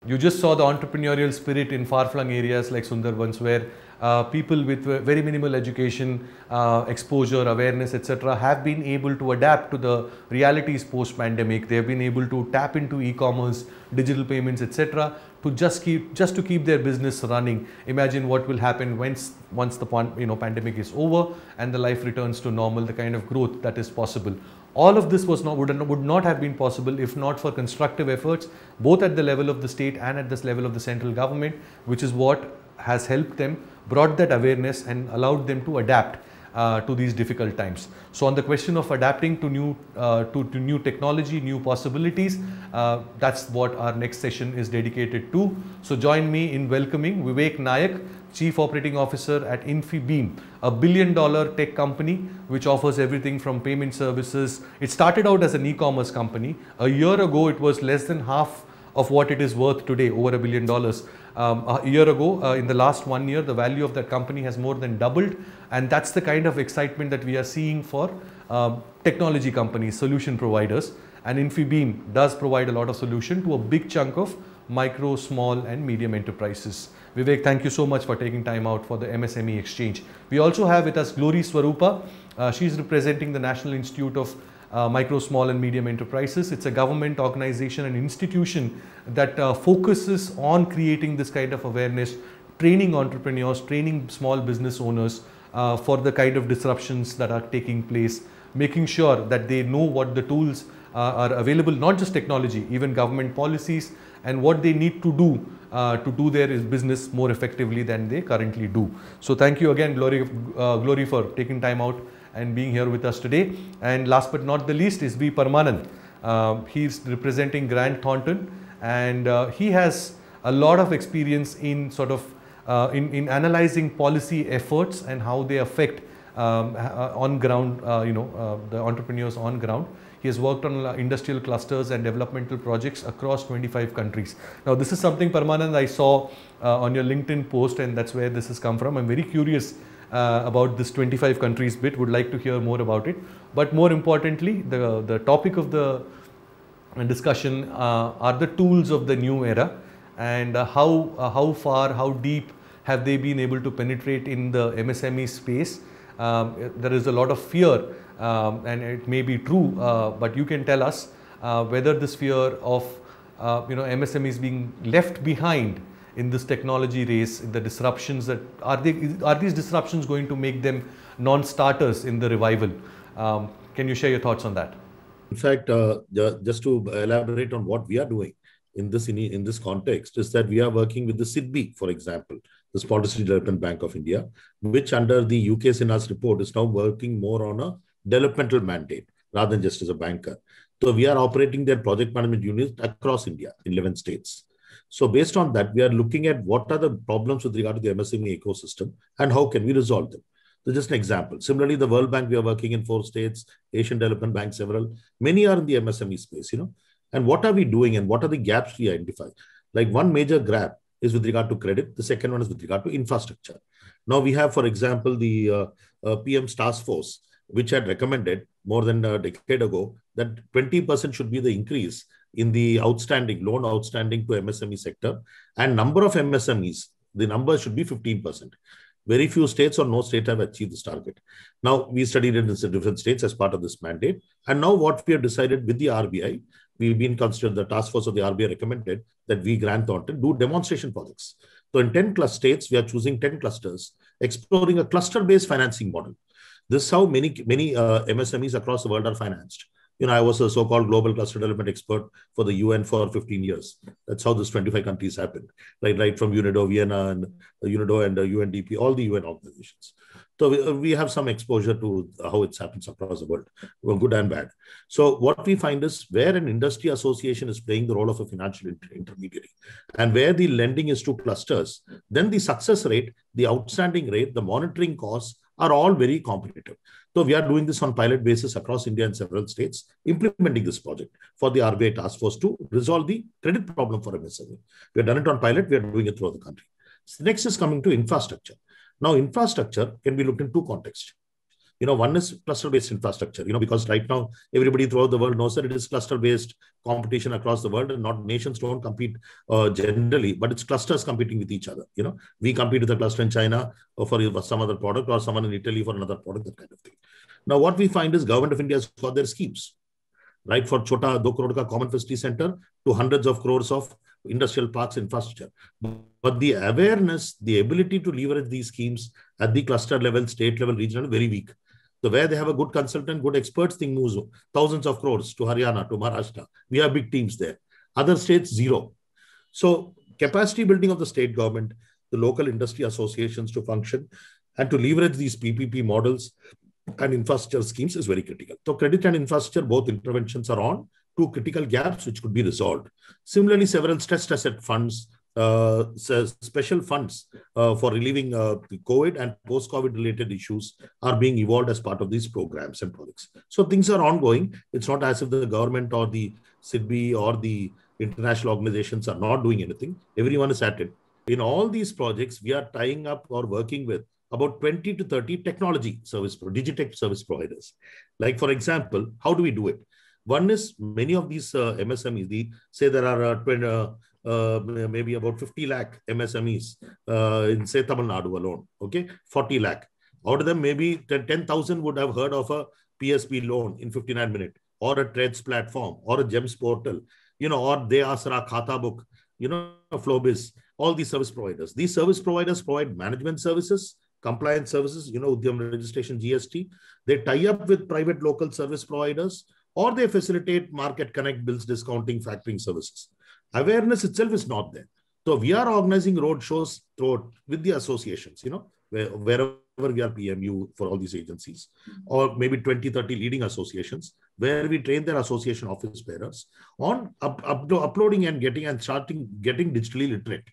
You just saw the entrepreneurial spirit in far-flung areas like Sundarbans, where people with very minimal education, exposure, awareness, etc., have been able to adapt to the realities post-pandemic. They have been able to tap into e-commerce, digital payments, etc., to just to keep their business running. Imagine what will happen once the pandemic is over and the life returns to normal. The kind of growth that is possible. All of this would not have been possible if not for constructive efforts, both at the level of the state and at this level of the central government, which is what has helped them, brought that awareness and allowed them to adapt to these difficult times. So on the question of adapting to new technology, new possibilities, that's what our next session is dedicated to. So join me in welcoming Vivek Nayak, Chief Operating Officer at Infibeam, a billion-dollar tech company which offers everything from payment services. It started out as an e-commerce company. A year ago, it was less than half of what it is worth today, over $1 billion. A year ago, in the last 1 year, the value of that company has more than doubled, and that's the kind of excitement that we are seeing for technology companies, solution providers. And Infibeam does provide a lot of solution to a big chunk of micro, small and medium enterprises. Vivek, thank you so much for taking time out for the MSME Exchange. We also have with us Glory Swarupa. She's representing the National Institute of Micro, Small and Medium Enterprises. It's a government organization and institution that focuses on creating this kind of awareness, training entrepreneurs, training small business owners for the kind of disruptions that are taking place, making sure that they know what the tools are available, not just technology, even government policies, and what they need to do their business more effectively than they currently do. So thank you again, Glory, for taking time out and being here with us today. And last but not the least is V. Parmanand. He's representing Grant Thornton, and he has a lot of experience in in analyzing policy efforts and how they affect on ground, the entrepreneurs on ground. He has worked on industrial clusters and developmental projects across 25 countries. Now, this is something, Parmanand, I saw on your LinkedIn post, and that's where this has come from. I'm very curious about this 25 countries bit, would like to hear more about it. But more importantly, the topic of the discussion are the tools of the new era, and how far, how deep have they been able to penetrate in the MSME space. There is a lot of fear, and it may be true, but you can tell us whether this fear of MSMEs being left behind in this technology race, in the disruptions that are these disruptions going to make them non-starters in the revival? Can you share your thoughts on that? In fact, just to elaborate on what we are doing in this context, is that we are working with the SIDBI, for example, the Small Business Development Bank of India, which under the UK Sinha's report is now working more on a developmental mandate rather than just as a banker. So we are operating their project management units across India in 11 states. So based on that, we are looking at what are the problems with regard to the MSME ecosystem and how can we resolve them. So just an example. Similarly, the World Bank, we are working in 4 states, Asian Development Bank, several. Many are in the MSME space, And what are we doing and what are the gaps we identify? Like one major gap is with regard to credit. The second one is with regard to infrastructure. Now we have, for example, the PM's task force, which had recommended more than a decade ago that 20% should be the increase in the loan outstanding to MSME sector, and number of MSMEs, the number should be 15%. Very few states or no state have achieved this target. Now, we studied it in different states as part of this mandate. And now what we have decided with the RBI, we've been considered, the task force of the RBI recommended that we, Grant Thornton, do demonstration projects. So in 10 states, we are choosing 10 clusters, exploring a cluster-based financing model. This is how many MSMEs across the world are financed. I was a so-called global cluster development expert for the UN for 15 years. That's how this 25 countries happened, right from UNIDO, Vienna, and UNIDO and UNDP, all the UN organizations. So we have some exposure to how it happens across the world, good and bad. So what we find is where an industry association is playing the role of a financial intermediary and where the lending is to clusters, then the success rate, the outstanding rate, the monitoring costs are all very competitive. So we are doing this on pilot basis across India and several states, implementing this project for the RBI task force to resolve the credit problem for MSME. We have done it on pilot. We are doing it throughout the country. So next is coming to infrastructure. Now, infrastructure can be looked in 2 contexts. One is cluster-based infrastructure, because right now everybody throughout the world knows that it is cluster-based competition across the world, and not nations don't compete generally, but it's clusters competing with each other. We compete with a cluster in China or for some other product, or someone in Italy for another product, that kind of thing. Now, what we find is government of India has got their schemes, right? For Chota 2 crore ka common facility center to hundreds of crores of industrial parks infrastructure. But the awareness, the ability to leverage these schemes at the cluster level, state level, regional, very weak. So where they have a good consultant, good experts, thing moves thousands of crores to Haryana, to Maharashtra. We have big teams there. Other states, zero. So capacity building of the state government, the local industry associations to function and to leverage these PPP models and infrastructure schemes is very critical. So credit and infrastructure, both interventions are on, two critical gaps which could be resolved. Similarly, several stressed asset funds, special funds for relieving COVID and post-COVID related issues are being evolved as part of these programs and projects. So things are ongoing. It's not as if the government or the SIDBI or the international organizations are not doing anything. Everyone is at it. In all these projects, we are tying up or working with about 20 to 30 technology service, digitech service providers. Like, for example, how do we do it? One is many of these MSMEs, say there are maybe about 50 lakh MSMEs in, say, Tamil Nadu alone, okay, 40 lakh. Out of them, maybe 10,000 would have heard of a PSP loan in 59 minutes, or a trades platform, or a GEMS portal, or De Asra Khata Book, Flowbiz, all these service providers. These service providers provide management services, compliance services, Udyam registration, GST. They tie up with private local service providers, or they facilitate market connect, bills discounting, factoring services. Awareness itself is not there. So we are organizing road shows with the associations, wherever we are PMU for all these agencies, or maybe 20, 30 leading associations, where we train their association office bearers on uploading and getting digitally literate.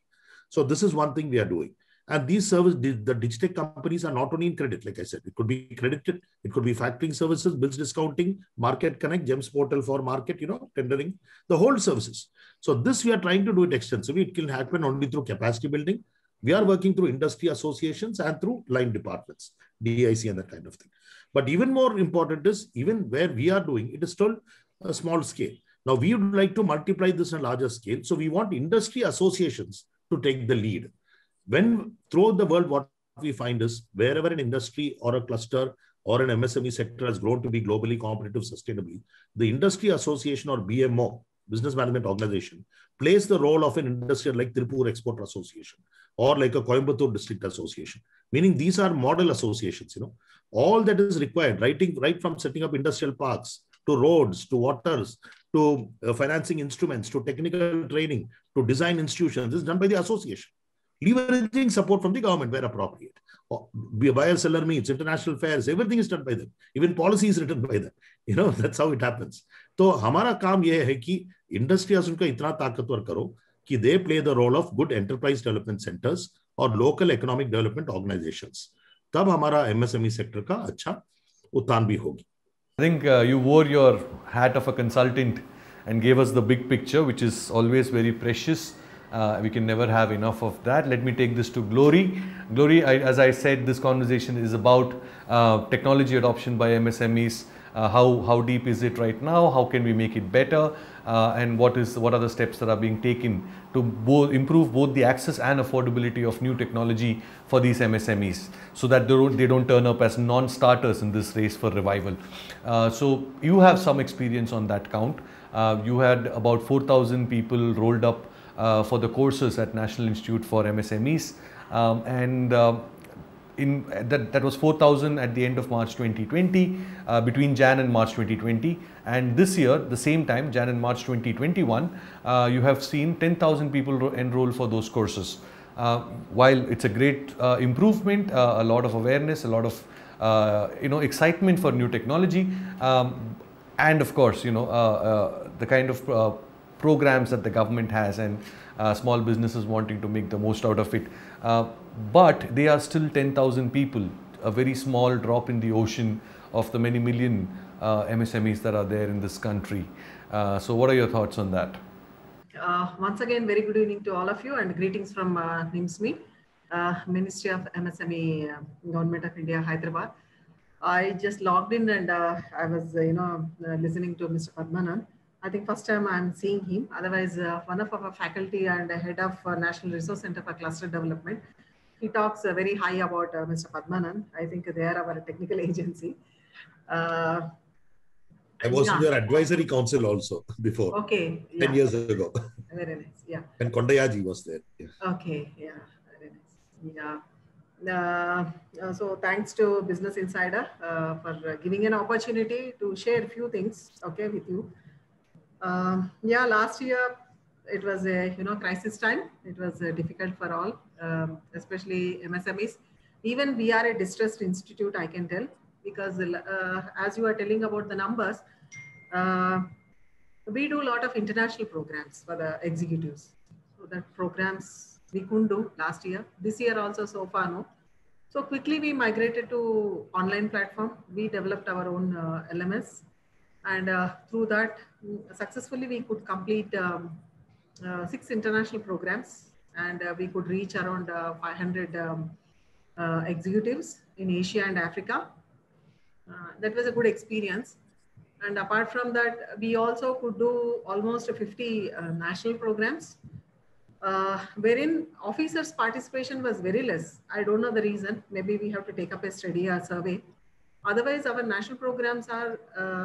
So this is one thing we are doing. And these the digitech companies are not only in credit, like I said, it could be credited, it could be factoring services, bills discounting, market connect, GEMS portal for market, tendering, the whole services. So this we are trying to do it extensively. It can happen only through capacity building. We are working through industry associations and through line departments, DIC and that kind of thing. But even more important is, even where we are doing, it is still a small scale. Now we would like to multiply this on a larger scale. So we want industry associations to take the lead. When throughout the world, what we find is wherever an industry or a cluster or an MSME sector has grown to be globally competitive sustainably, the industry association or BMO, Business Management Organization, plays the role of an industry like Tirupur Export Association or like a Coimbatore District Association, meaning these are model associations. All that is required, right from setting up industrial parks to roads, to waters, to financing instruments, to technical training, to design institutions, is done by the association. Leveraging support from the government where appropriate. Buyer-seller meets, international fairs, everything is done by them. Even policy is written by them. That's how it happens. So, हमारा काम ये है कि industries उनका इतना ताकतवर करो कि they play the role of good enterprise development centers or local economic development organizations. तब हमारा MSME sector का अच्छा उत्थान भी होगी. I think you wore your hat of a consultant and gave us the big picture, which is always very precious. We can never have enough of that. Let me take this to Glory. Glory, as I said, this conversation is about technology adoption by MSMEs. How deep is it right now? How can we make it better? And what are the steps that are being taken to improve both the access and affordability of new technology for these MSMEs, so that they don't turn up as non-starters in this race for revival. So you have some experience on that count. You had about 4,000 people rolled up for the courses at National Institute for MSMEs, that was 4,000 at the end of March 2020, between Jan and March 2020, and this year, the same time, Jan and March 2021, you have seen 10,000 people enroll for those courses. While it's a great improvement, a lot of awareness, a lot of excitement for new technology, and of course, the kind of programs that the government has, and small businesses wanting to make the most out of it. But they are still 10,000 people, a very small drop in the ocean of the many million MSMEs that are there in this country. So what are your thoughts on that? Once again, very good evening to all of you, and greetings from NIMSME, Ministry of MSME, Government of India, Hyderabad. I just logged in and I was, listening to Mr. Padmanabhan. I think first time I'm seeing him. Otherwise, one of our faculty and head of National Resource Center for Cluster Development, he talks very high about Mr. Padmanabhan. I think they are our technical agency. I was in your advisory council also before. Okay. 10 years ago. Very nice. Yeah. And Kondayaji was there. Yeah. Okay. Yeah. Very nice. Yeah. So thanks to Business Insider for giving an opportunity to share a few things, okay, with you. Yeah, last year it was a crisis time. It was difficult for all, especially MSMEs. Even we are a distressed institute, I can tell, because as you are telling about the numbers, we do a lot of international programs for the executives. So that programs we couldn't do last year. This year also so far no. So quickly we migrated to online platform. We developed our own LMS, and through that successfully we could complete 6 international programs, and we could reach around 500 executives in Asia and Africa. That was a good experience. And apart from that, we also could do almost 50 national programs, wherein officers' participation was very less. I don't know the reason. Maybe we have to take up a study or survey. Otherwise, our national programs are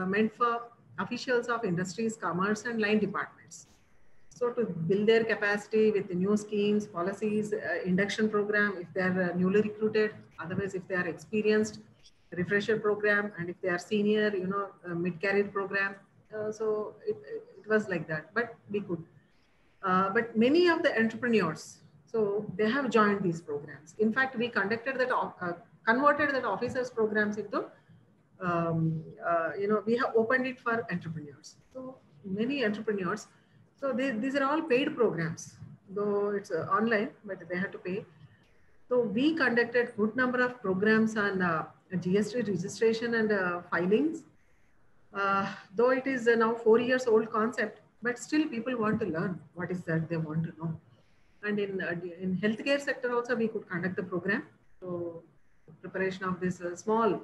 meant for officials of industries, commerce, and line departments. So to build their capacity with the new schemes, policies, induction program, if they are newly recruited, otherwise if they are experienced, refresher program, and if they are senior, mid-career program. So it was like that, but we could. But many of the entrepreneurs, so they have joined these programs. In fact, we conducted that, converted that officers programs into, we have opened it for entrepreneurs. So many entrepreneurs. So these are all paid programs, though it's online, but they have to pay. So we conducted good number of programs on GST registration and filings. Though it is now 4 years old concept, but still people want to learn what is that they want to know. And in healthcare sector also we could conduct the program. So preparation of this small,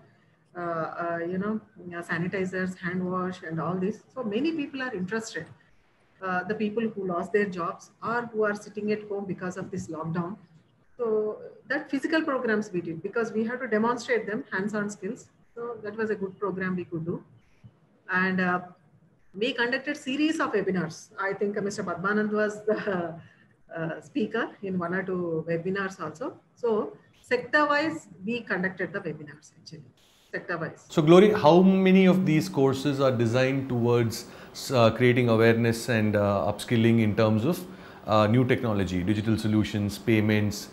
sanitizers, hand wash, and all this. So many people are interested. The people who lost their jobs or who are sitting at home because of this lockdown. So that physical programs we did because we had to demonstrate them hands-on skills. So that was a good program we could do. And we conducted series of webinars. I think Mr. Padmanabhan was the speaker in 1 or 2 webinars also. So sector-wise, we conducted the webinars actually, sector-wise. So Glory, how many of these courses are designed towards creating awareness and upskilling in terms of new technology, digital solutions, payments,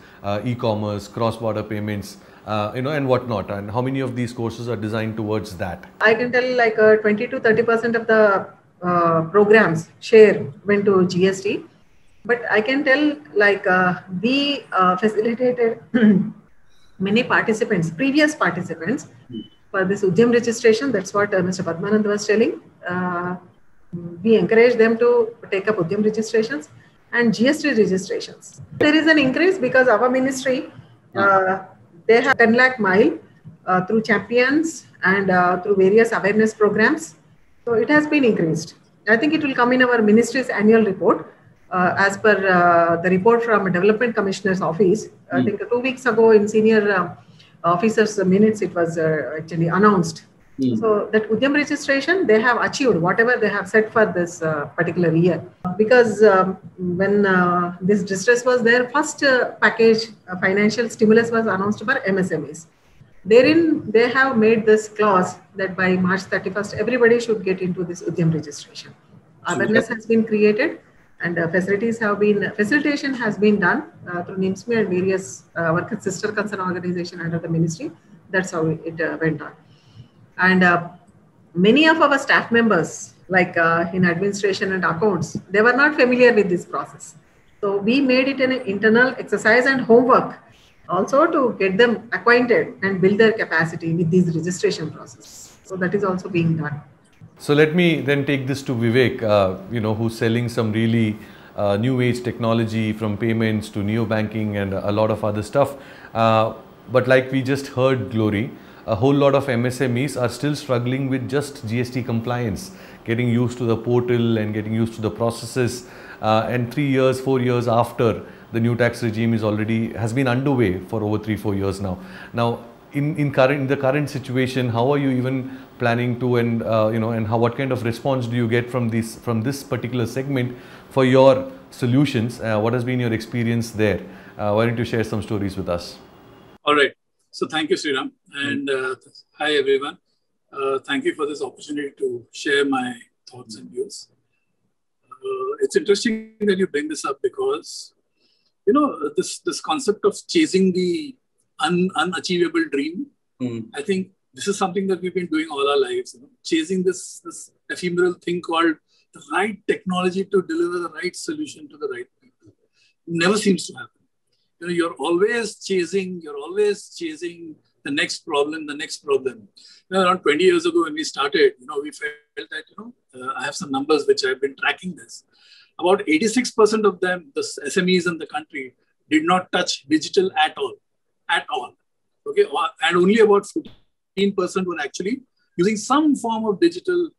e-commerce, cross-border payments, and whatnot? And how many of these courses are designed towards that? I can tell like 20 to 30% of the programs share went to GST. But I can tell like we facilitated many participants, previous participants for this Udyam registration. That's what Mr. Padmanabhan was telling. We encourage them to take up Udyam registrations and GST registrations. There is an increase because our ministry, they have 10 lakh mile through champions and through various awareness programs. So it has been increased. I think it will come in our ministry's annual report as per the report from Development Commissioner's office. I think 2 weeks ago in senior officers' minutes, it was actually announced. So that Udyam registration, they have achieved whatever they have set for this particular year. Because when this distress was there, first package financial stimulus was announced for MSMEs. Therein, they have made this clause that by March 31st, everybody should get into this Udyam registration. Awareness has been created and facilitation has been done through NIMSME and various sister concern organization under the ministry. That's how it went on. And many of our staff members, like in administration and accounts, they were not familiar with this process. So we made it an internal exercise and homework also to get them acquainted and build their capacity with these registration process. So that is also being done. So let me then take this to Vivek, who's selling some really new age technology from payments to neo banking and a lot of other stuff. But like we just heard Glory, a whole lot of MSMEs are still struggling with just GST compliance, getting used to the portal and getting used to the processes. And 3 years, 4 years after, the new tax regime has been underway for over 3-4 years now. Now, in the current situation, how are you even planning to, and what kind of response do you get from this particular segment for your solutions? What has been your experience there? Why don't you share some stories with us? All right. So thank you, Sriram. And hi, everyone. Thank you for this opportunity to share my thoughts and views. It's interesting that you bring this up because, this concept of chasing the unachievable dream, I think this is something that we've been doing all our lives, chasing this ephemeral thing called the right technology to deliver the right solution to the right people. Never seems to happen. You're always chasing the next problem. Around 20 years ago when we started, we felt that, I have some numbers which I've been tracking this. About 86% of them, the SMEs in the country, did not touch digital at all. Okay, and only about 15% were actually using some form of digital,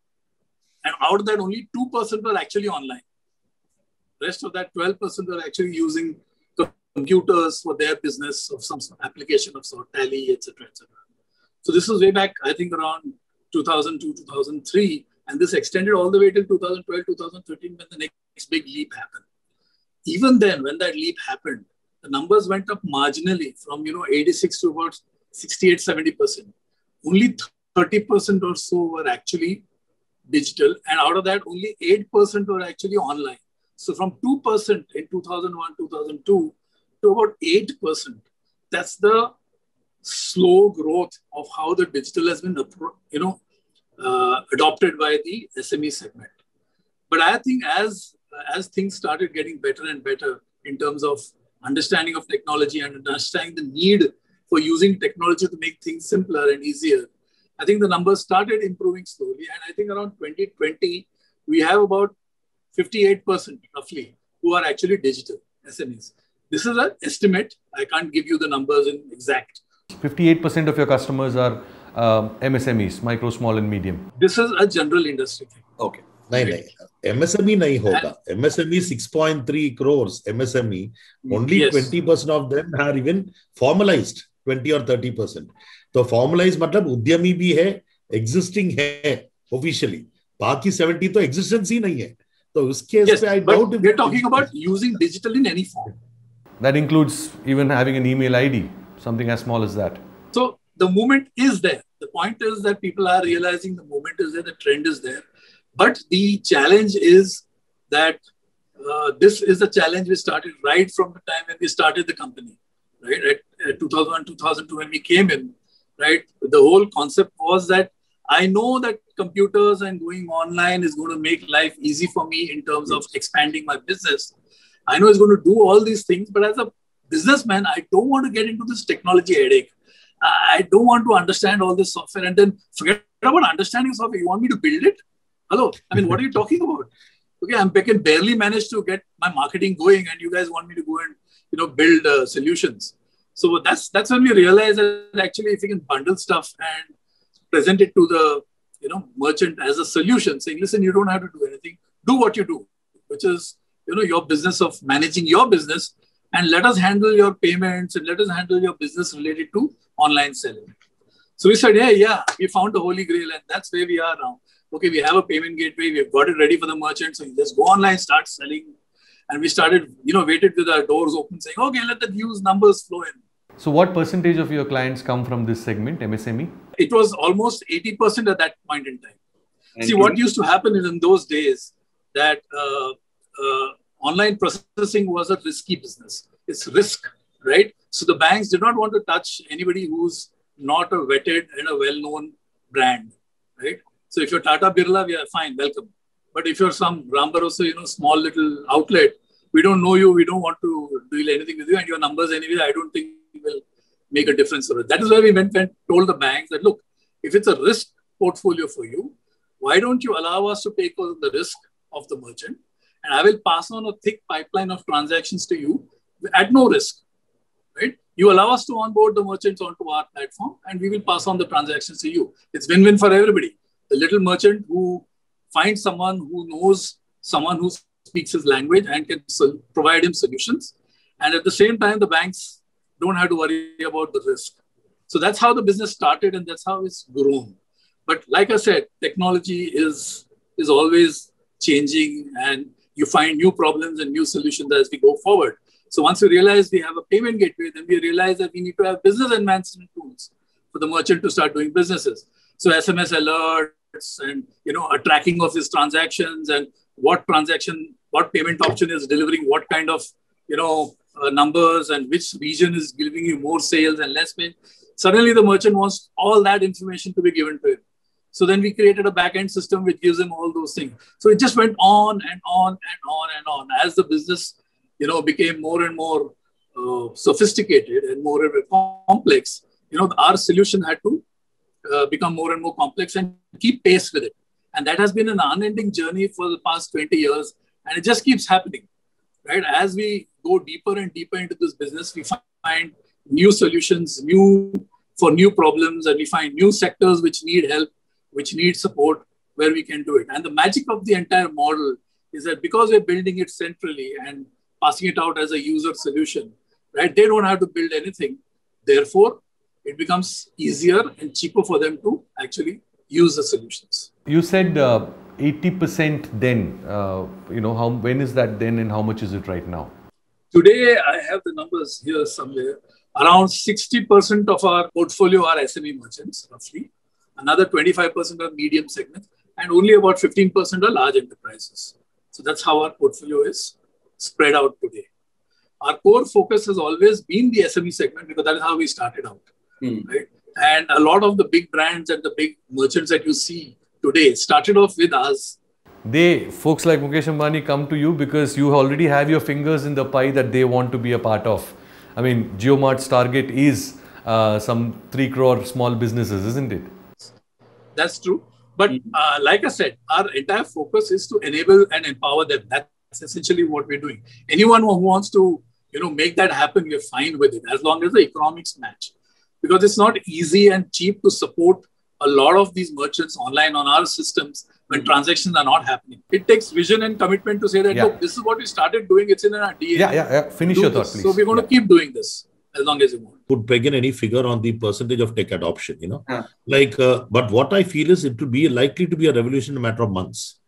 and out of that, only 2% were actually online. Rest of that 12% were actually using computers for their business of some application of sort, Tally, etc., etc. So this was way back, I think, around 2002, 2003, and this extended all the way till 2012, 2013, when the next big leap happened. Even then, when that leap happened, the numbers went up marginally from 86 to about 68, 70%. Only 30% or so were actually digital, and out of that, only 8% were actually online. So from 2% in 2001, 2002 to about 8%, that's the slow growth of how the digital has been, adopted by the SME segment. But I think as things started getting better and better in terms of understanding of technology and understanding the need for using technology to make things simpler and easier, I think the numbers started improving slowly. And I think around 2020, we have about 58% roughly who are actually digital SMEs. This is an estimate. I can't give you the numbers in exact. 58% of your customers are MSMEs, micro, small and medium. This is a general industry thing. Okay. नहीं MSME नहीं होगा. MSME 6.3 crores MSME. Only 20% of them are even formalized. 20 or 30%. तो formalized मतलब उद्यमी भी है, existing है officially. बाकी 70 तो existence ही नहीं है. तो उस case पे I doubt. We're talking about using digital in any form. That includes even having an email ID, something as small as that. So the movement is there. The point is that people are realizing the movement is there, the trend is there. But the challenge is that this is a challenge we started right from the time when we started the company, right? At 2001, 2002, when we came in, right? The whole concept was that I know that computers and going online is going to make life easy for me in terms of expanding my business. I know it's going to do all these things, but as a businessman, I don't want to get into this technology headache. I don't want to understand all this software and then forget about understanding software. You want me to build it? Hello. I mean, what are you talking about? Okay, I can barely manage to get my marketing going, and you guys want me to go and build solutions. So that's when we realize that actually, if you can bundle stuff and present it to the merchant as a solution, saying, listen, you don't have to do anything. Do what you do, which is your business of managing your business, and let us handle your payments and let us handle your business related to online selling. So we said, yeah, we found the holy grail, and that's where we are now. Okay, we have a payment gateway. We've got it ready for the merchant. So you just go online, start selling. And we started, waited with our doors open saying, okay, let the news numbers flow in. So what percentage of your clients come from this segment, MSME? It was almost 80% at that point in time. And see, what used to happen is in those days that online processing was a risky business. It's risk, right? So the banks did not want to touch anybody who's not a vetted and a well-known brand, right? So if you're Tata Birla, we are fine, welcome. But if you're some Ram Bharosa, small little outlet, we don't know you, we don't want to do anything with you, and your numbers anyway, I don't think will make a difference for us. That is why we went and told the banks that, look, if it's a risk portfolio for you, why don't you allow us to take on the risk of the merchant, and I will pass on a thick pipeline of transactions to you at no risk, right? You allow us to onboard the merchants onto our platform, and we will pass on the transactions to you. It's win-win for everybody. The little merchant who finds someone who knows someone who speaks his language and can provide him solutions. And at the same time, the banks don't have to worry about the risk. So that's how the business started, and that's how it's grown. But like I said, technology is always changing, and you find new problems and new solutions as we go forward. So once we realize we have a payment gateway, then we realize that we need to have business enhancement tools for the merchant to start doing businesses. So SMS alerts and a tracking of his transactions and what payment option is delivering what kind of numbers, and which region is giving you more sales and less pay. Suddenly the merchant wants all that information to be given to him. So then we created a backend system which gives him all those things. So it just went on and on and on and on as the business became more and more sophisticated and more and more complex. Our solution had to become more and more complex and keep pace with it. And that has been an unending journey for the past 20 years. And it just keeps happening, right? As we go deeper and deeper into this business, we find new solutions, for new problems, and we find new sectors which need help, which need support, where we can do it. And the magic of the entire model is that because we're building it centrally and passing it out as a user solution, right? They don't have to build anything. Therefore, it becomes easier and cheaper for them to actually use the solutions. You said 80% then. When is that then, and how much is it right now? Today, I have the numbers here somewhere. Around 60% of our portfolio are SME merchants, roughly. Another 25% are medium segments, and only about 15% are large enterprises. So that's how our portfolio is spread out today. Our core focus has always been the SME segment because that is how we started out. Right? And a lot of the big brands and the big merchants that you see today started off with us. Folks like Mukesh Ambani come to you because you already have your fingers in the pie that they want to be a part of. I mean, JioMart's target is some 3 crore small businesses, isn't it? That's true. But like I said, our entire focus is to enable and empower them. That's essentially what we're doing. Anyone who wants to, make that happen, we're fine with it, as long as the economics match. Because it's not easy and cheap to support a lot of these merchants online on our systems when transactions are not happening. It takes vision and commitment to say that, look, this is what we started doing. It's in our DNA. Yeah. Finish your thought, please. So we're going to keep doing this as long as you want. Could peg in any figure on the percentage of tech adoption, but what I feel is it will be likely to be a revolution in a matter of months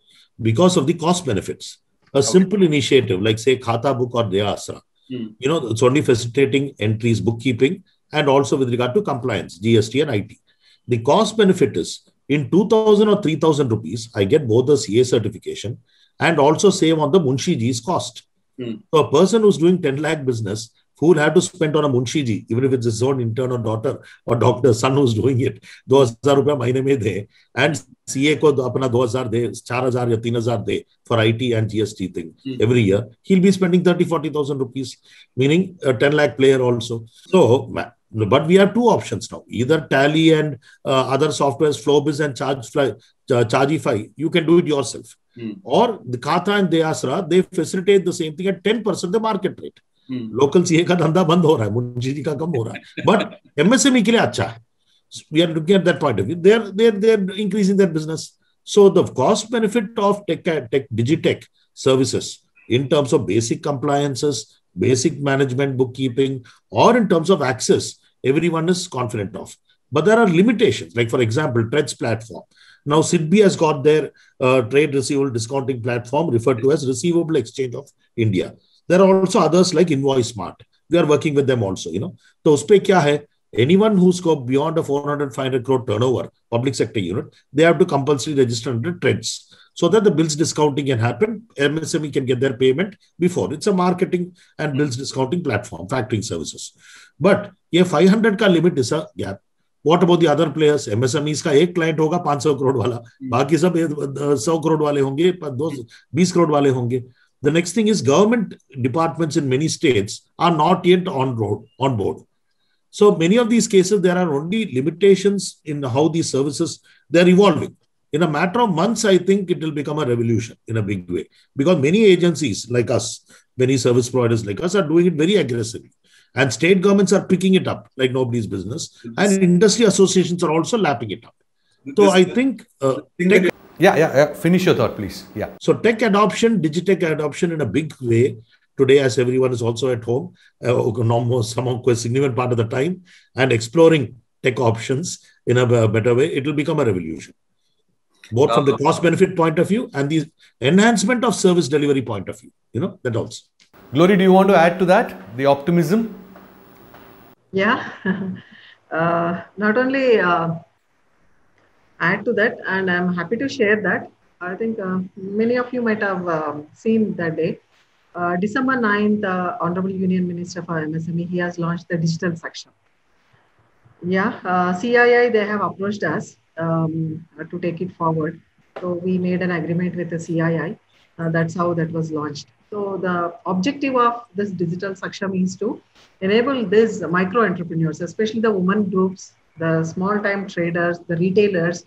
because of the cost benefits. A simple initiative like say Khata Book or Daya Asra, it's only facilitating entries, bookkeeping, and also with regard to compliance, GST and IT. The cost benefit is in 2,000 or 3,000 rupees, I get both the CA certification and also save on the Munshi Ji's cost. So a person who's doing 10 lakh business, who will have to spend on a Munshi Ji, even if it's his own intern or daughter or doctor's son who's doing it, 2,000 rupees mahine mein de, and CA ko apna 2,000 de, 4,000 ya 3,000 de for IT and GST thing every year, he'll be spending 30,000-40,000 rupees, meaning a 10 lakh player also. So, but we have two options now, either Tally and other softwares, Flowbiz and Chargeify, you can do it yourself. Or the Khata and Daya Asra, they facilitate the same thing at 10% the market rate. Local CA का धंधा बंद हो रहा है, मुंशी जी का कम हो रहा है, but MSME के लिए अच्छा है. We are looking at that point of view. They're increasing their business. So the cost benefit of tech digitech services in terms of basic compliances, basic management, bookkeeping, or in terms of access, everyone is confident of. But there are limitations. Like for example, TREDS platform. Now SIDBI has got their trade receivable discounting platform referred to as Receivable Exchange of India. There are also others like InvoiceSmart. We are working with them also, So uspe kya hai? Anyone who's got beyond a 400-500 crore turnover, public sector unit, they have to compulsory register under TREDS so that the bills discounting can happen. MSME can get their payment before. It's a marketing and bills discounting platform, factoring services. But ये 500 का limit is a gap. What about the other players? MSMEs का एक client होगा 500 crore वाला, बाकी सब 100 crore वाले होंगे, 20 crore वाले होंगे. The next thing is government departments in many states are not yet on board. So many of these cases, there are only limitations in how these services, they're evolving. In a matter of months, I think it will become a revolution in a big way because many agencies like us, many service providers like us are doing it very aggressively. And state governments are picking it up like nobody's business. And industry associations are also lapping it up. So I think Finish your thought, please. Yeah. So tech adoption, digitech adoption in a big way today, as everyone is also at home, some a significant part of the time, and exploring tech options in a better way, it will become a revolution. Both from the cost benefit point of view and the enhancement of service delivery point of view. That also. Glory, do you want to add to that? The optimism? Yeah. Not only add to that, and I'm happy to share that. I think many of you might have seen that day. December 9th, Honorable Union Minister for MSME, he has launched the digital Saksham. Yeah, CII, they have approached us to take it forward. So we made an agreement with the CII. That's how that was launched. So the objective of this digital Saksham is to enable these micro entrepreneurs, especially the women groups, the small time traders, the retailers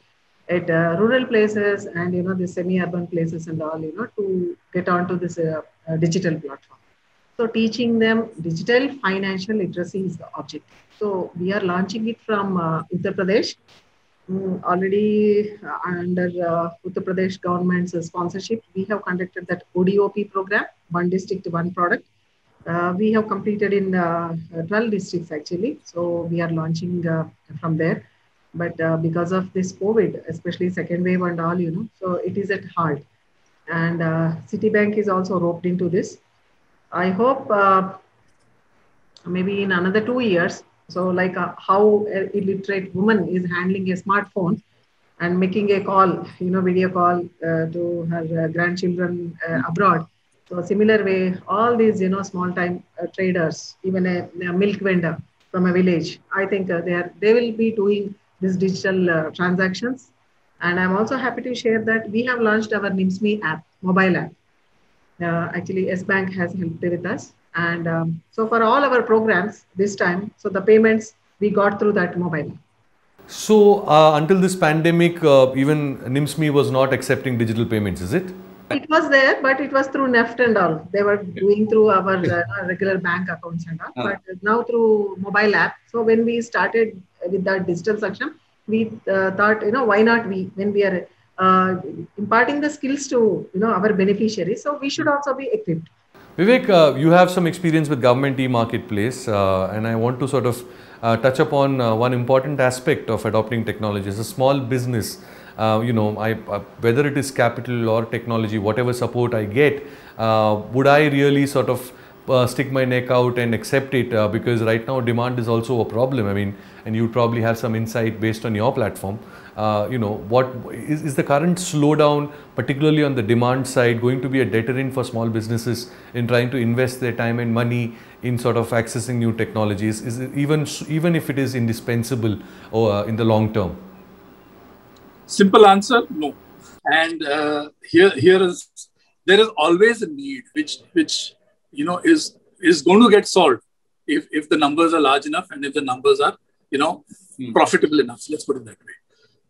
at rural places and, the semi-urban places and all, to get onto this digital platform. So teaching them digital financial literacy is the objective. So we are launching it from Uttar Pradesh. Already under Uttar Pradesh government's sponsorship, we have conducted that ODOP program, one district, one product. We have completed in 12 districts actually. So we are launching from there. But because of this COVID, especially second wave and all, so it is at halt. And Citibank is also roped into this. I hope maybe in another 2 years, so like how an illiterate woman is handling a smartphone and making a call, video call to her grandchildren abroad. So similar way, all these, small time traders, even a milk vendor from a village, I think they will be doing these digital transactions. And I'm also happy to share that we have launched our NIMSME app, mobile app. Actually, S-Bank has helped with us. And so for all our programs this time, so the payments we got through that mobile app. So until this pandemic, even NIMSME was not accepting digital payments, is it? It was there, but it was through NEFT and all. They were doing through our regular bank accounts and all. But now through mobile app. So when we started with that digital Saksham, we thought, why not we, when we are imparting the skills to, our beneficiaries. So we should also be equipped. Vivek, you have some experience with government e-marketplace, and I want to sort of touch upon one important aspect of adopting technology. As a small business, whether it is capital or technology, whatever support I get, would I really sort of stick my neck out and accept it? Because right now demand is also a problem. I mean, and you probably have some insight based on your platform. What is the current slowdown, particularly on the demand side, going to be a deterrent for small businesses in trying to invest their time and money in sort of accessing new technologies? Is it even if it is indispensable or in the long term? Simple answer, no. And there is always a need which is going to get solved if the numbers are large enough and if the numbers are profitable enough. Let's put it that way.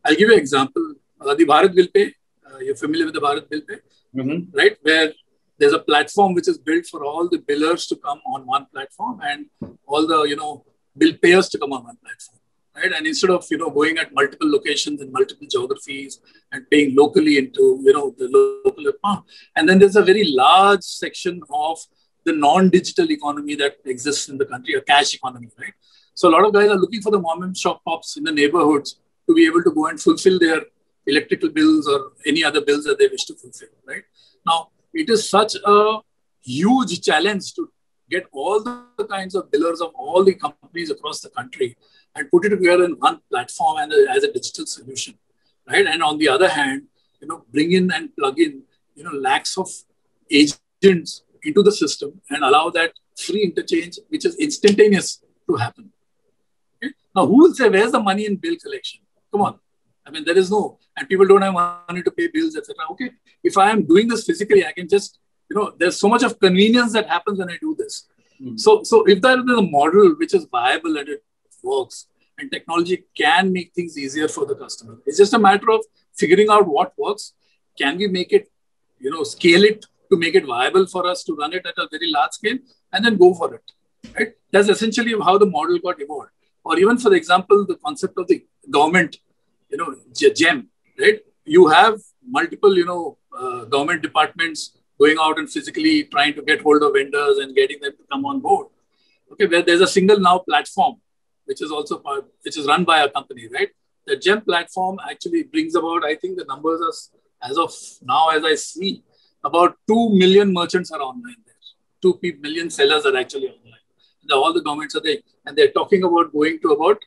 I'll give you an example. The Bharat Bill Pay. You're familiar with the Bharat Bill Pay, right? Where there's a platform which is built for all the billers to come on one platform and all the bill payers to come on one platform. Right? And instead of, going at multiple locations and multiple geographies and paying locally into, the local account. And then there's a very large section of the non-digital economy that exists in the country, a cash economy, right? So a lot of guys are looking for the mom and shop pops in the neighborhoods to be able to go and fulfill their electrical bills or any other bills that they wish to fulfill, right? Now, it is such a huge challenge to get all the kinds of billers of all the companies across the country and put it together in one platform and as a digital solution, right? And on the other hand, bring in and plug in, lakhs of agents into the system and allow that free interchange, which is instantaneous, to happen. Okay? Now, who will say, where's the money in bill collection? Come on. I mean, there is no, and people don't have money to pay bills, etc. Okay, if I am doing this physically, I can just, there's so much of convenience that happens when I do this. So if there is a model which is viable and it works, and technology can make things easier for the customer, it's just a matter of figuring out what works. Can we make it, scale it to make it viable for us to run it at a very large scale and then go for it, right? That's essentially how the model got evolved. Or even, for example, the concept of the government, GEM, right? You have multiple, government departments going out and physically trying to get hold of vendors and getting them to come on board. Okay, where there's a single now platform, which is run by a company, right? The GEM platform actually brings about, I think the numbers are, as of now, as I see, about 2 million merchants are online there. 2 million sellers are actually online. All the governments are there, and they're talking about going to about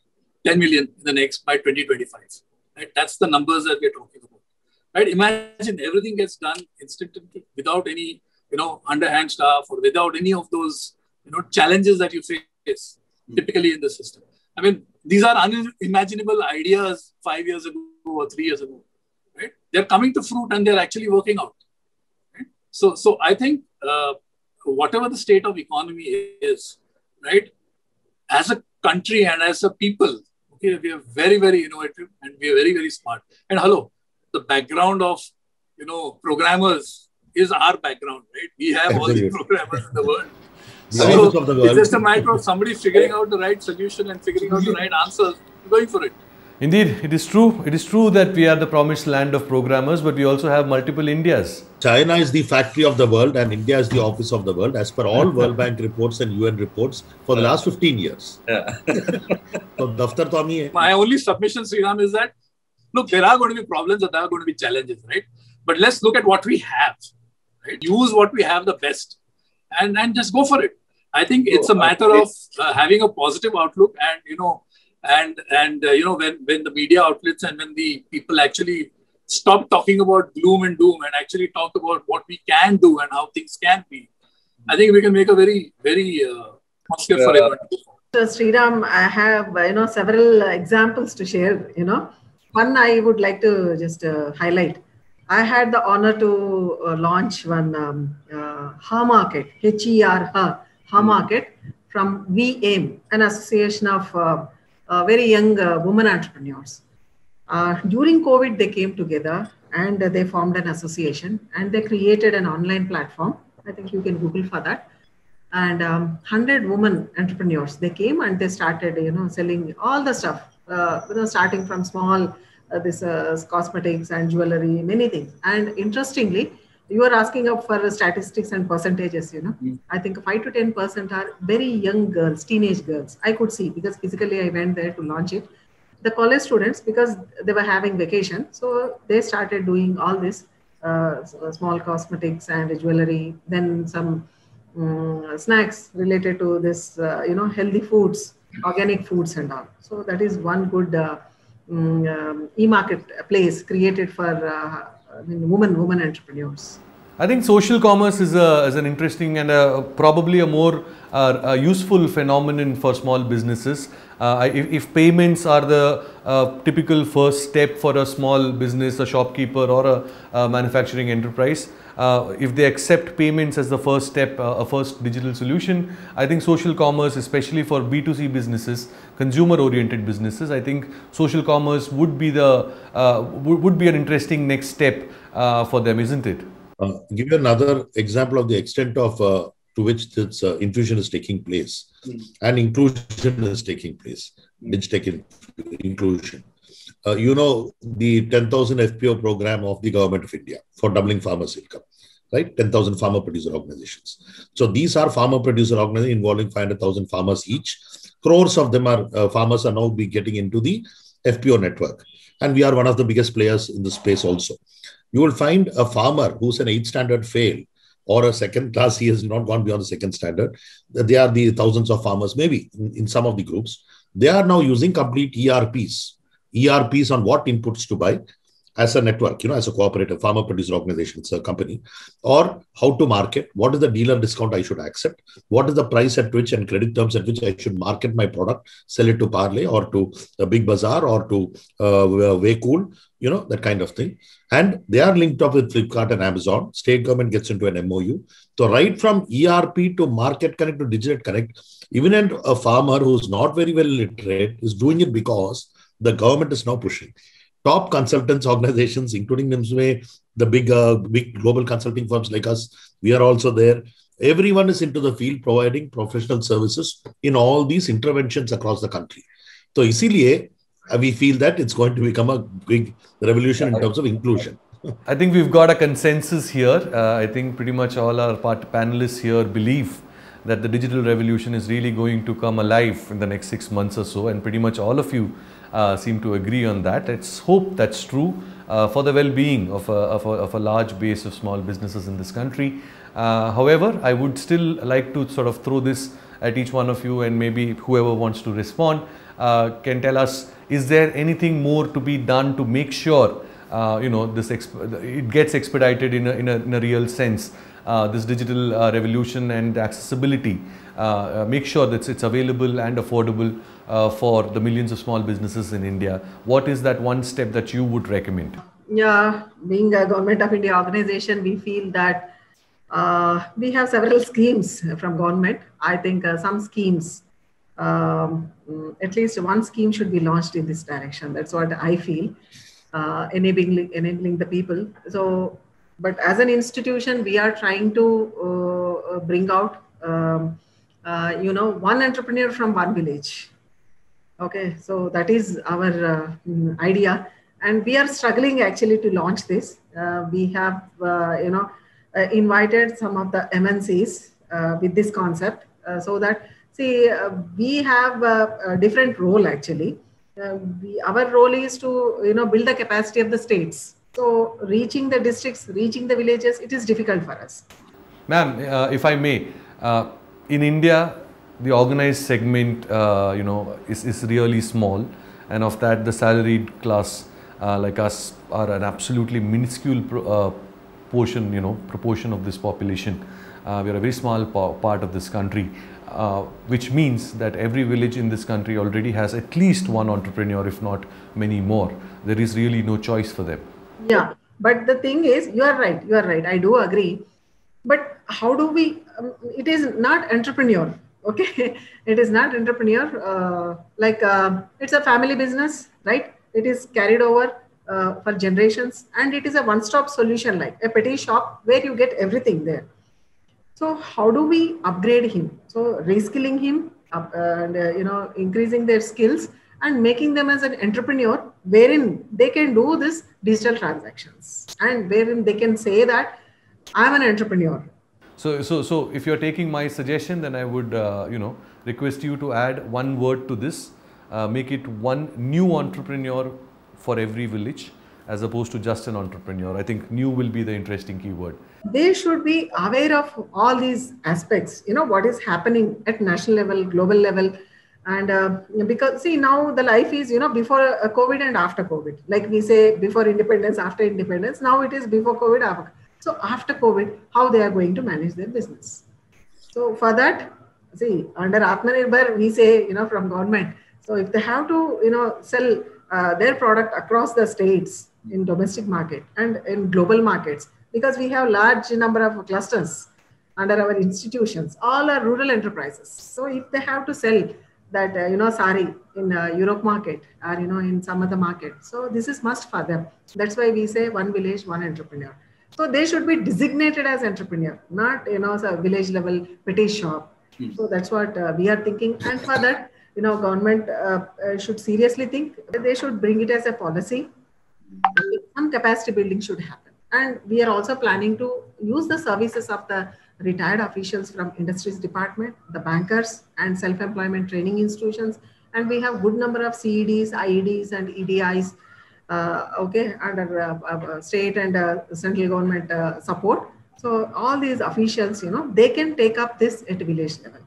10 million by 2025. Right? That's the numbers that we're talking about. Right? Imagine everything gets done instantly without any, underhand stuff or without any of those, challenges that you face typically in the system. I mean, these are unimaginable ideas 5 years ago or 3 years ago. Right? They're coming to fruit and they're actually working out. Right? So I think whatever the state of economy is, right, as a country and as a people, okay, we are very, very innovative and we are very, very smart. And hello, the background of, programmers is our background, right? We have all the programmers in the world. So it's just a matter of somebody figuring out the right solution and figuring out the right answers, going for it. Indeed, it is true. It is true that we are the promised land of programmers, but we also have multiple Indias. China is the factory of the world and India is the office of the world, as per all World Bank reports and UN reports for the last 15 years. My only submission, Sriram, is that, look, there are going to be problems and there are going to be challenges, right? But let's look at what we have, right? Use what we have the best and just go for it. I think it's a matter of having a positive outlook and, when the media outlets and when the people actually stop talking about gloom and doom and actually talk about what we can do and how things can be, I think we can make a very, very atmosphere for everyone. So Sriram, I have, several examples to share, One I would like to just highlight. I had the honor to launch one Ha Market, HER, Ha Market from WeAim, an association of very young women entrepreneurs. During COVID, they came together and they formed an association and they created an online platform. I think you can Google for that. And 100 women entrepreneurs, they came and they started, selling all the stuff, starting from small, cosmetics and jewelry, many things. And interestingly, you are asking up for statistics and percentages, I think 5 to 10% are very young girls, teenage girls. I could see because physically I went there to launch it. The college students, because they were having vacation, so they started doing all this small cosmetics and jewelry, then some snacks related to this, healthy foods, organic foods and all. So that is one good e-marketplace created for women entrepreneurs. I think social commerce is an interesting and probably a more useful phenomenon for small businesses. If payments are the typical first step for a small business, a shopkeeper or a manufacturing enterprise, if they accept payments as the first step, a first digital solution, I think social commerce, especially for B2C businesses, consumer-oriented businesses, I think social commerce would be an interesting next step for them, isn't it? Give you another example of the extent of to which this infusion is taking place and inclusion is taking place, digital inclusion. The 10,000 FPO program of the government of India for doubling farmers' income, right? 10,000 farmer producer organizations. So these are farmer producer organizations involving 500,000 farmers each. Crores of them are farmers are now getting into the FPO network. And we are one of the biggest players in the space also. You will find a farmer who's an 8th standard fail or a second class, he has not gone beyond the second standard. They are the thousands of farmers, maybe in some of the groups. They are now using complete ERPs on what inputs to buy as a network, as a cooperative farmer producer organization, it's a company, or how to market, what is the dealer discount I should accept, what is the price at which and credit terms at which I should market my product, sell it to Parle or to a Big Bazaar or to Waycool, that kind of thing. And they are linked up with Flipkart and Amazon. State government gets into an MOU. So right from ERP to Market Connect to Digital Connect, even a farmer who's not very well literate is doing it because the government is now pushing. Top consultants organizations, including Nimsway, the big global consulting firms like us, we are also there. Everyone is into the field providing professional services in all these interventions across the country. So, इसीलिए we feel that it's going to become a big revolution in terms of inclusion. I think we've got a consensus here. I think pretty much all our panelists here believe that the digital revolution is really going to come alive in the next 6 months or so, and pretty much all of you seem to agree on that. Let's hope that's true for the well-being of a large base of small businesses in this country. However, I would still like to sort of throw this at each one of you, and maybe whoever wants to respond can tell us, is there anything more to be done to make sure it gets expedited in a real sense, this digital revolution and accessibility, make sure that it's available and affordable for the millions of small businesses in India. What is that one step that you would recommend? Yeah, being a Government of India organization, we feel that we have several schemes from government. I think some schemes, at least one scheme should be launched in this direction. That's what I feel. Enabling the people. So, but as an institution, we are trying to bring out, one entrepreneur from one village. Okay, so that is our idea, and we are struggling actually to launch this. We have, invited some of the MNCs with this concept, so that we have a different role actually. Our role is to build the capacity of the states. So reaching the districts, reaching the villages, it is difficult for us. Ma'am, if I may, in India, the organized segment is really small, and of that the salaried class like us are an absolutely minuscule proportion of this population. We are a very small part of this country. Which means that every village in this country already has at least one entrepreneur, if not many more. There is really no choice for them. Yeah, but the thing is, you are right. I do agree. But how do we, it is not entrepreneur, okay? It is not entrepreneur, it's a family business, right? It is carried over for generations, and it is a one-stop solution, like a petty shop where you get everything there. So how do we upgrade him? So reskilling him, and increasing their skills and making them as an entrepreneur, wherein they can do this digital transactions, and wherein they can say that I'm an entrepreneur. So if you're taking my suggestion, then I would request you to add one word to this. Make it one new entrepreneur for every village, as opposed to just an entrepreneur. I think new will be the interesting keyword. They should be aware of all these aspects, what is happening at national level, global level. And because now the life is, before COVID and after COVID. Like we say, before independence, after independence. Now it is before COVID, after. So after COVID, how they are going to manage their business. So for that, under Atmanirbhar, we say, from government. So if they have to, sell their product across the states in domestic market and in global markets, because we have large number of clusters under our institutions, all are rural enterprises. So if they have to sell that, sari in Europe market or, in some other market, so this is must for them. That's why we say one village, one entrepreneur. So they should be designated as entrepreneur, not, a village level petty shop. So that's what we are thinking. And for that, government should seriously think. They should bring it as a policy. Some capacity building should happen. And we are also planning to use the services of the retired officials from industries department, the bankers and self-employment training institutions. And we have good number of CEDs, IEDs and EDIs, under state and central government support. So all these officials, they can take up this at village level.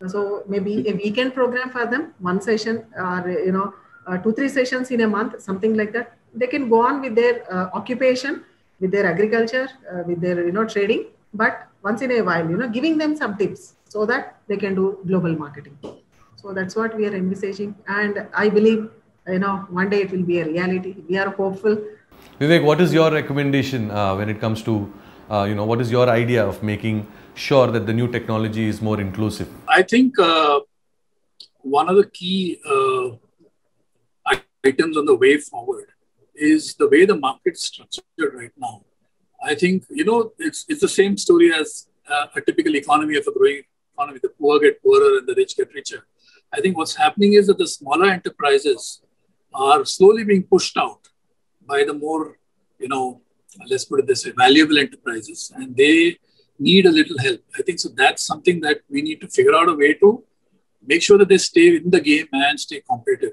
So maybe a weekend program for them, one session or, 2-3 sessions in a month, something like that. They can go on with their occupation, with their agriculture, with their, trading, but once in a while, giving them some tips so that they can do global marketing. So that's what we are envisaging. And I believe, one day it will be a reality. We are hopeful. Vivek, what is your recommendation when it comes to, what is your idea of making sure that the new technology is more inclusive? I think one of the key items on the way forward is the way the market's structured right now. I think, it's the same story as a typical economy of a growing economy. The poor get poorer and the rich get richer. I think what's happening is that the smaller enterprises are slowly being pushed out by the more, let's put it this way, valuable enterprises, and they need a little help. I think so. That's something that we need to figure out a way to make sure that they stay in the game and stay competitive.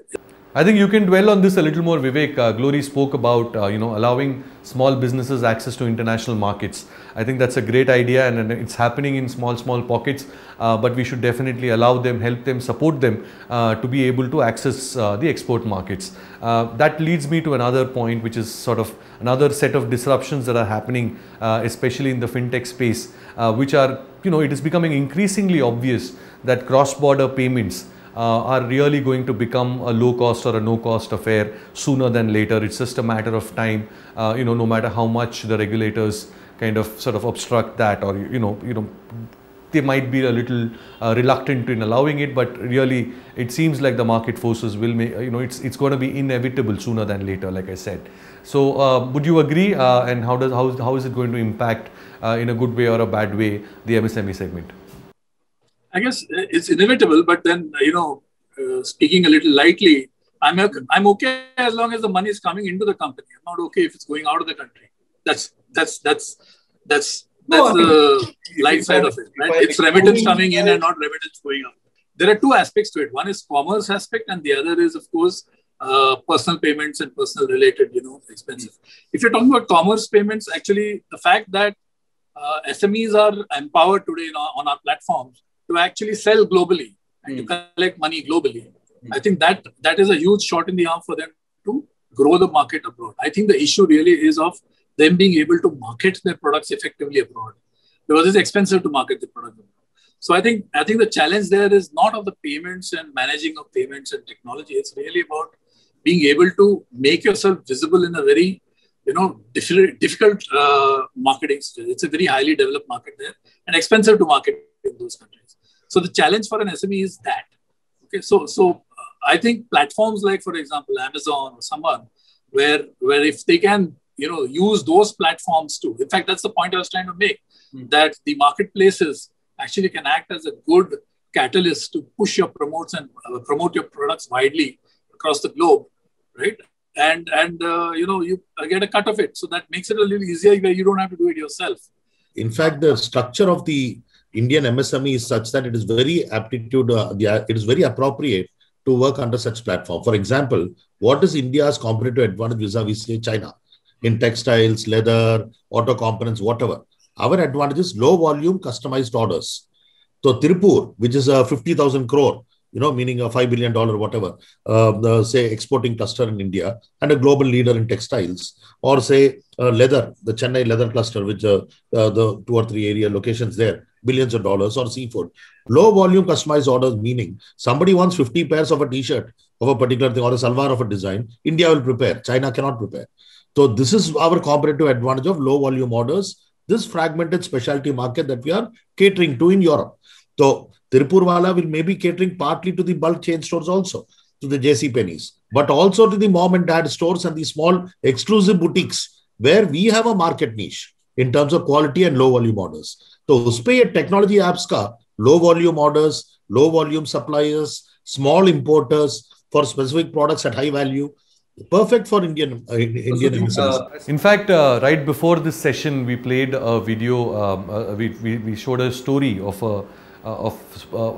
I think you can dwell on this a little more, Vivek. Glory spoke about, allowing small businesses access to international markets. I think that's a great idea, and it's happening in small pockets, but we should definitely allow them, help them, support them to be able to access the export markets. That leads me to another point, which is sort of another set of disruptions that are happening, especially in the fintech space, which are, it is becoming increasingly obvious that cross-border payments are really going to become a low cost or a no cost affair sooner than later. It's just a matter of time, no matter how much the regulators kind of sort of obstruct that, or, they might be a little reluctant in allowing it, but really it seems like the market forces will make, it's going to be inevitable sooner than later, like I said. So would you agree, and how is it going to impact in a good way or a bad way the MSME segment? I guess it's inevitable, but then, speaking a little lightly, I'm okay as long as the money is coming into the company. I'm not okay if it's going out of the country. That's the light side of it, right? It's remittance coming in and not remittance going out. There are two aspects to it. One is commerce aspect, and the other is, of course, personal payments and personal related, expenses. If you're talking about commerce payments, actually, the fact that SMEs are empowered today on our platforms to actually sell globally and to collect money globally, I think that is a huge shot in the arm for them to grow the market abroad. I think the issue really is of them being able to market their products effectively abroad, because it's expensive to market the product abroad. So I think the challenge there is not of the payments and managing of payments and technology. It's really about being able to make yourself visible in a very, difficult marketing stage. It's a very highly developed market there and expensive to market in those countries. So the challenge for an SME is that. Okay, so I think platforms like, for example, Amazon or someone, where if they can, use those platforms too. In fact, that's the point I was trying to make, that the marketplaces actually can act as a good catalyst to push your promote your products widely across the globe, right? And you get a cut of it. So that makes it a little easier where you don't have to do it yourself. In fact, the structure of the Indian MSME is such that it is very it is very appropriate to work under such platform. For example, what is India's competitive advantage vis-a-vis China in textiles, leather, auto components, whatever? Our advantage is low volume customized orders. So Tirupur, which is a 50,000 crore, meaning a $5 billion, whatever, say exporting cluster in India and a global leader in textiles, or say leather, the Chennai leather cluster, which the 2 or 3 area locations there, billions of dollars, or seafood. Low volume customized orders, meaning somebody wants 50 pairs of a t-shirt of a particular thing or a salwar of a design, India will prepare, China cannot prepare. So this is our competitive advantage of low volume orders, this fragmented specialty market that we are catering to in Europe. So Tirupurwala will maybe catering partly to the bulk chain stores also, to the JCPenney's, but also to the mom and dad stores and the small exclusive boutiques where we have a market niche in terms of quality and low volume orders. So Uspay technology apps ka low volume orders, low volume suppliers, small importers for specific products at high value. Perfect for Indian MSMEs. In fact, right before this session, we played a video. We showed a story of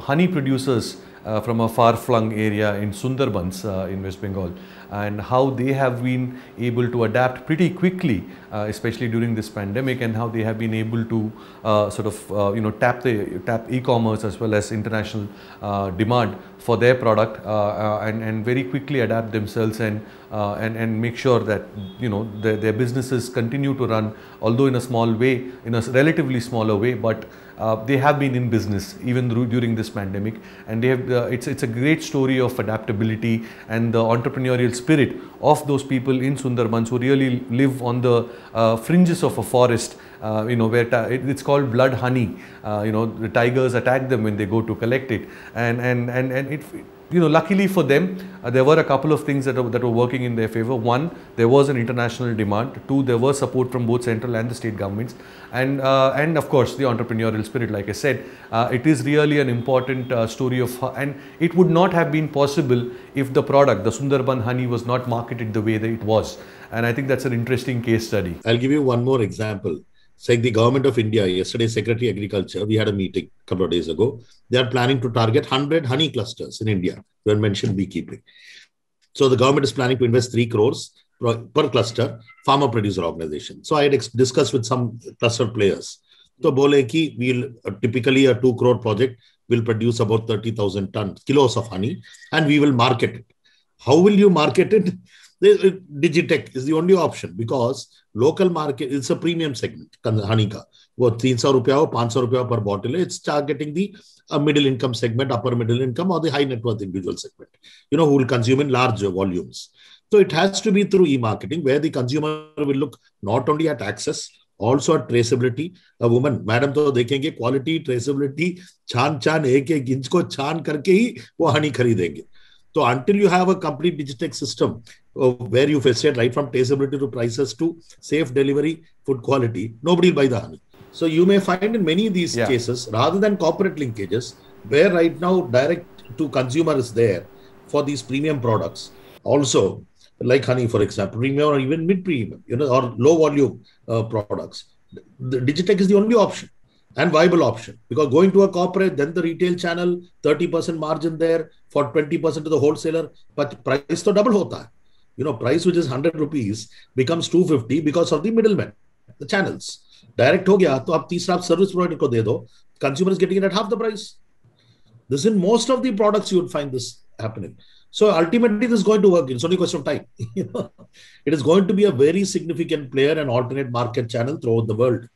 honey producers from a far-flung area in Sundarbans in West Bengal, and how they have been able to adapt pretty quickly, especially during this pandemic, and how they have been able to tap e-commerce as well as international demand for their product, and very quickly adapt themselves and make sure that their businesses continue to run, although in a small way, in a relatively smaller way, but they have been in business even during this pandemic, and they have. It's a great story of adaptability and the entrepreneurial spirit of those people in Sundarbans who really live on the fringes of a forest. Where it's called blood honey. The tigers attack them when they go to collect it, and luckily for them, there were a couple of things that were working in their favor. One, there was an international demand. Two, there was support from both central and the state governments. And of course, the entrepreneurial spirit, like I said, it is really an important story of, and it would not have been possible if the product, the Sundarban honey, was not marketed the way that it was. And I think that's an interesting case study. I'll give you one more example. It's like the government of India, yesterday, Secretary Agriculture, we had a meeting a couple of days ago. They are planning to target 100 honey clusters in India. You had mentioned beekeeping. So the government is planning to invest 3 crores per cluster, farmer producer organization. So I had discussed with some cluster players. So bole ki we'll typically a 2 crore project will produce about 30,000 kilos of honey, and we will market it. How will you market it? Digitech is the only option, because local market is a premium segment. Honey ka wo 300 rupiya or 500 rupiya per bottle. It's targeting the middle income segment, upper middle income, or the high net worth individual segment, who will consume in large volumes. So it has to be through e-marketing, where the consumer will look not only at access, also at traceability. A woman, madam, to dekhenge quality, traceability, chan ek inch ko chan karke hi wo honey kharidenge. So until you have a complete Digitech system where you facilitate right from traceability to prices to safe delivery, food quality, nobody will buy the honey. So you may find in many of these cases, rather than corporate linkages, where right now direct to consumer is there for these premium products. Also, like honey, for example, premium or even mid-premium, or low volume products. The Digitech is the only option and viable option, because going to a corporate, then the retail channel, 30% margin there for 20% to the wholesaler, but price to double hota hai. Price which is 100 rupees becomes 250 because of the middlemen, the channels. Direct ho gaya, to ab teesra service provider ko de do, consumer is getting it at half the price. This in most of the products you would find this happening. So ultimately this is going to work. It's only a question of time. It is going to be a very significant player and alternate market channel throughout the world,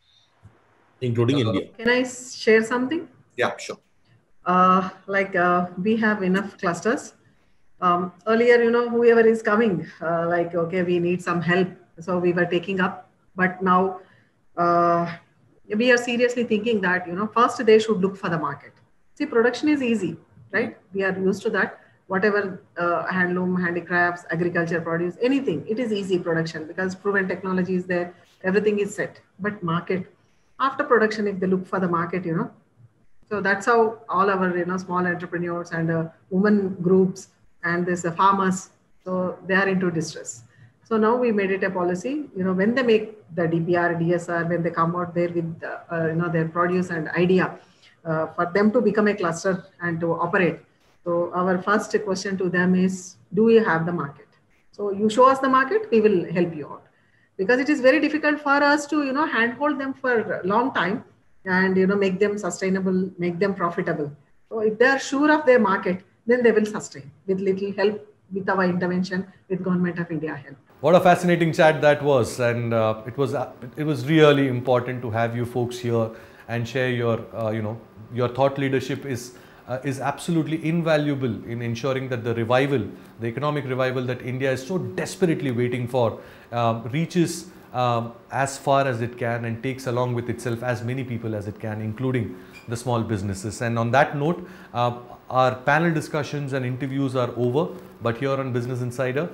including India. Can I share something? Yeah, sure. We have enough clusters. Earlier, whoever is coming, okay, we need some help. So we were taking up, but now we are seriously thinking that, first they should look for the market. See, production is easy, right? We are used to that. Whatever handloom, handicrafts, agriculture produce, anything, it is easy production because proven technology is there, everything is set. But market, after production, if they look for the market, so that's how all our, small entrepreneurs and women groups and there's farmers, so they are into distress. So now we made it a policy, when they make the DPR, DSR, when they come out there with, their produce and idea for them to become a cluster and to operate. So our first question to them is, do you have the market? So you show us the market, we will help you out. Because it is very difficult for us to, handhold them for a long time and, make them sustainable, make them profitable. So if they are sure of their market, then they will sustain with little help, with our intervention, with Government of India help. What a fascinating chat that was. And it was really important to have you folks here and share your, your thought leadership is absolutely invaluable in ensuring that the revival, the economic revival that India is so desperately waiting for, reaches as far as it can and takes along with itself as many people as it can, including the small businesses. And on that note, our panel discussions and interviews are over, but here on Business Insider,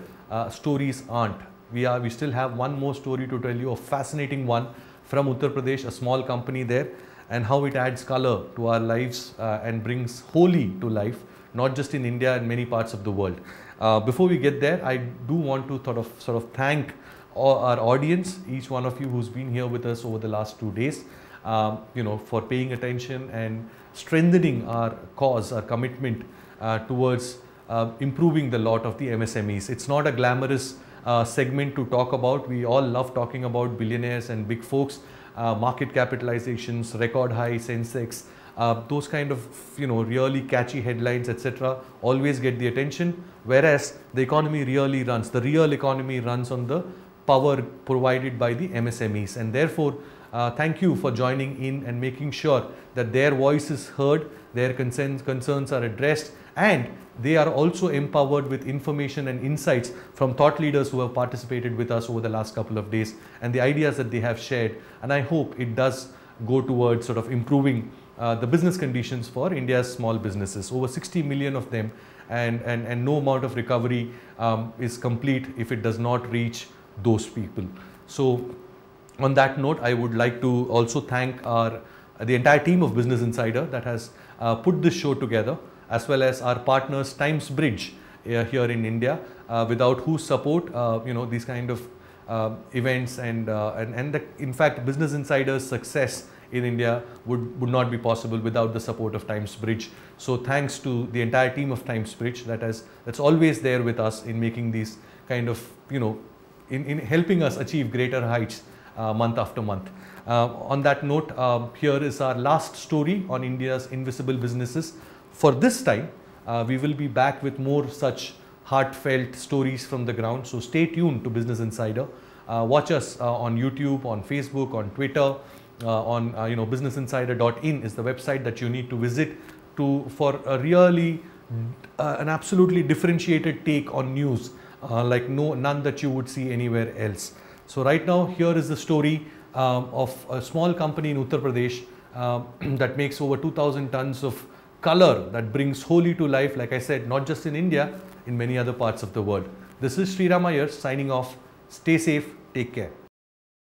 stories aren't. We still have one more story to tell you, a fascinating one from Uttar Pradesh, a small company there, and how it adds color to our lives and brings Holi to life, not just in India and many parts of the world. Before we get there, I do want to sort of thank our audience, each one of you who's been here with us over the last 2 days, for paying attention and strengthening our cause, our commitment towards improving the lot of the MSMEs. It's not a glamorous segment to talk about. We all love talking about billionaires and big folks. Market capitalizations, record high, Sensex, those kind of really catchy headlines, etc. always get the attention, whereas the economy really runs, the real economy runs on the power provided by the MSMEs, and therefore thank you for joining in and making sure that their voice is heard, their concerns are addressed, and they are also empowered with information and insights from thought leaders who have participated with us over the last couple of days and the ideas that they have shared. And I hope it does go towards sort of improving the business conditions for India's small businesses. Over 60 million of them, and no amount of recovery is complete if it does not reach those people. So on that note, I would like to also thank the entire team of Business Insider that has put this show together, as well as our partners TimesBridge here in India, without whose support these kind of events and in fact Business Insider's success in India would not be possible without the support of TimesBridge. So thanks to the entire team of TimesBridge that's always there with us in making these kind of, in helping us achieve greater heights month after month. On that note, here is our last story on India's invisible businesses. For this time, we will be back with more such heartfelt stories from the ground. So stay tuned to Business Insider. Watch us on YouTube, on Facebook, on Twitter, on businessinsider.in is the website that you need to visit for a really an absolutely differentiated take on news like none that you would see anywhere else. So right now, here is the story of a small company in Uttar Pradesh that makes over 2,000 tons of color that brings Holi to life, like I said, not just in India, in many other parts of the world. This is Sriram Iyer signing off. Stay safe, take care.